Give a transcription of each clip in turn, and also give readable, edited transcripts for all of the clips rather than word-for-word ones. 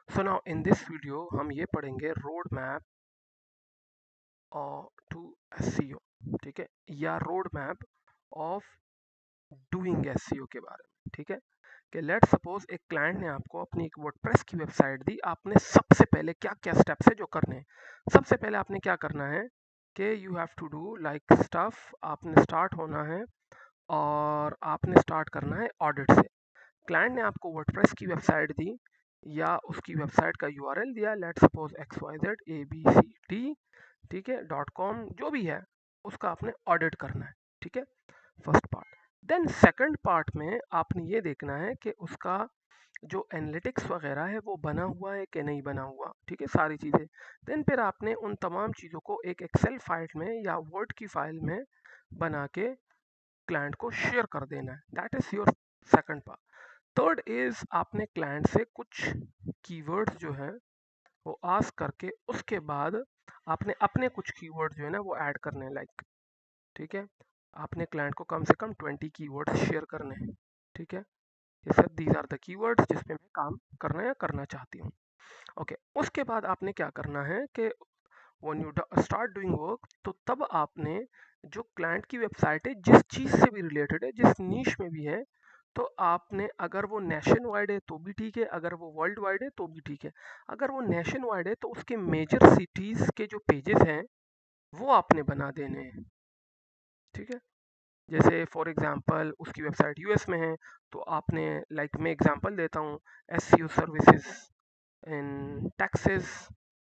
So now in this video हम ये पढ़ेंगे रोड मैप टू एसईओ, ठीक है, या road map of doing SEO के बारे में। ठीक है कि लेट सपोज एक क्लाइंट ने आपको अपनी एक वर्डप्रेस की वेबसाइट दी, आपने सबसे पहले क्या क्या स्टेप्स है जो करने हैं। सबसे पहले आपने क्या करना है कि you have to do like stuff, आपने स्टार्ट होना है और आपने स्टार्ट करना है ऑडिट से। क्लाइंट ने आपको वर्डप्रेस की वेबसाइट दी या उसकी वेबसाइट का यूआरएल दिया, let suppose XYZ ABC D, ठीक है, .com, जो भी है उसका आपने ऑडिट करना है। ठीक है, first part. Then second part में आपने ये देखना है कि उसका जो एनालिटिक्स वगैरह है वो बना हुआ है कि नहीं बना हुआ। ठीक है, सारी चीज़ें। देन फिर आपने उन तमाम चीज़ों को एक एक्सेल फाइल में या वर्ड की फाइल में बना के क्लाइंट को शेयर कर देना है। That is your second part. Third is आपने क्लाइंट से कुछ कीवर्ड्स जो है वो आस्क करके उसके बाद आपने अपने कुछ कीवर्ड जो है ना वो ऐड करने हैं, लाइक, ठीक है, आपने क्लाइंट को कम से कम 20 कीवर्ड्स शेयर करने हैं। ठीक है, ये सब दीज आर द कीवर्ड्स जिस पे मैं काम करना या करना चाहती हूँ। ओके, उसके बाद आपने क्या करना है कि when you start doing work, तो तब आपने जो क्लाइंट की वेबसाइट है जिस चीज़ से भी रिलेटेड है, जिस नीश में भी है, तो आपने, अगर वो नेशन वाइड है तो भी ठीक है, अगर वो वर्ल्ड वाइड है तो भी ठीक है। अगर वो नेशन वाइड है तो उसके मेजर सिटीज़ के जो पेजेस हैं वो आपने बना देने हैं। ठीक है, जैसे फॉर एग्जांपल उसकी वेबसाइट यूएस में है तो आपने, लाइक मैं एग्जांपल देता हूँ, SEO services in Texas,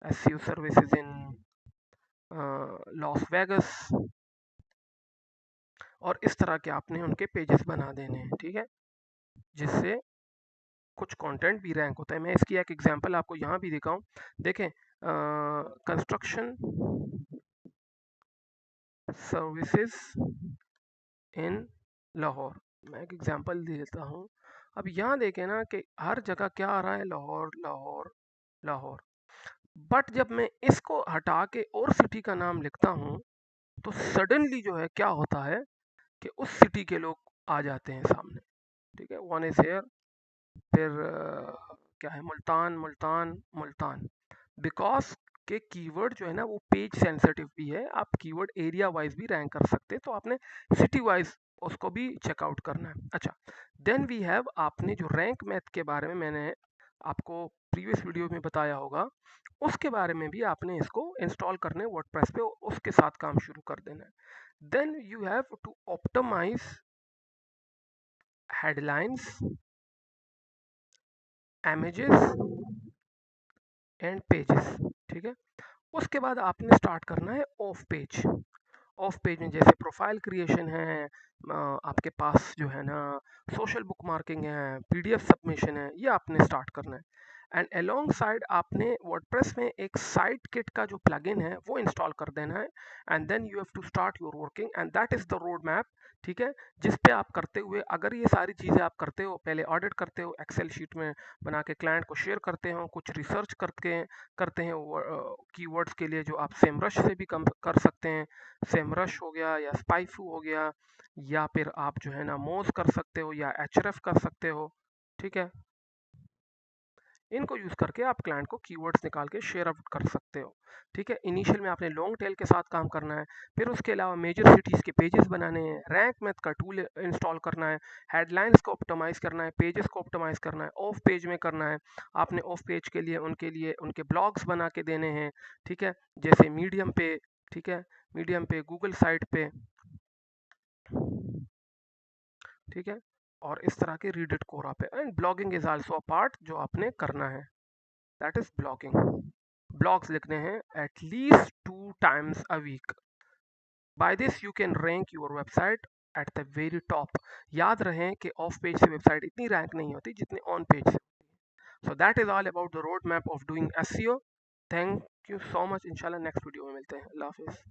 SEO services in Las Vegas, और इस तरह के आपने उनके पेजेस बना देने हैं। ठीक है, जिससे कुछ कंटेंट भी रैंक होता है। मैं इसकी एक एग्जांपल आपको यहाँ भी दिखाऊं। देखें, कंस्ट्रक्शन सर्विसेज इन लाहौर, मैं एक एग्जांपल देता हूँ। अब यहाँ देखें ना कि हर जगह क्या आ रहा है, लाहौर लाहौर लाहौर। बट जब मैं इसको हटा के और सिटी का नाम लिखता हूँ तो सडनली जो है क्या होता है कि उस सिटी के लोग आ जाते हैं सामने। ठीक है, वन इज हेयर, फिर क्या है, मुल्तान मुल्तान मुल्तान, बिकॉज के कीवर्ड जो है ना वो पेज सेंसिटिव भी है। आप कीवर्ड एरिया वाइज भी रैंक कर सकते हैं, तो आपने सिटी वाइज उसको भी चेकआउट करना है। अच्छा, देन वी हैव, आपने जो रैंक मैथ के बारे में मैंने आपको प्रीवियस वीडियो में बताया होगा, उसके बारे में भी आपने इसको इंस्टॉल करने वर्डप्रेस पे, उसके साथ काम शुरू कर देना है। Then you have to optimise headlines, images and pages. ठीक है, उसके बाद आपने स्टार्ट करना है ऑफ पेज। ऑफ पेज में जैसे प्रोफाइल क्रिएशन है, आपके पास जो है ना सोशल बुक मार्किंग है, पीडीएफ सबमिशन है, ये आपने स्टार्ट करना है। एंड अलोंग साइड आपने वर्डप्रेस में एक साइट किट का जो प्लगइन है वो इंस्टॉल कर देना है। And then you have to start your working, and that is the road map. ठीक है, जिस पे आप करते हुए, अगर ये सारी चीज़ें आप करते हो, पहले ऑडिट करते हो, एक्सेल शीट में बना के क्लाइंट को शेयर करते हो, कुछ रिसर्च करके करते हैं कीवर्ड्स के लिए जो आप सेमरश से भी कम कर सकते हैं। सेमरश हो गया या स्पाइफू हो गया, या फिर आप जो है ना मोज कर सकते हो या एचरएफ कर सकते हो। ठीक है, इनको यूज करके आप क्लाइंट को कीवर्ड्स निकाल के शेयर आउट कर सकते हो। ठीक है, इनिशियल में आपने लॉन्ग टेल के साथ काम करना है, फिर उसके अलावा मेजर सिटीज के पेजेस बनाने हैं, रैंक मैथ का टूल इंस्टॉल करना है, हेडलाइंस को ऑप्टिमाइज करना है, पेजेस को ऑप्टिमाइज करना है, ऑफ पेज में करना है। आपने ऑफ पेज के लिए उनके ब्लॉग्स बना के देने हैं। ठीक है, जैसे मीडियम पे, ठीक है, मीडियम पे, गूगल साइट पे, ठीक है, और इस तरह के रीडिट कोरा पे। And blogging is also a part जो आपने करना है, दैट इज ब्लॉगिंग। ब्लॉग्स लिखने हैं at least 2 times a week. By this you can rank your website at the very top. याद रहें कि ऑफ पेज से वेबसाइट इतनी रैंक नहीं होती जितनी ऑन पेज से। So that is all about the road map of doing SEO. Thank you so much, इंशाल्लाह नेक्स्ट वीडियो में मिलते हैं। अल्लाह हाफिज़।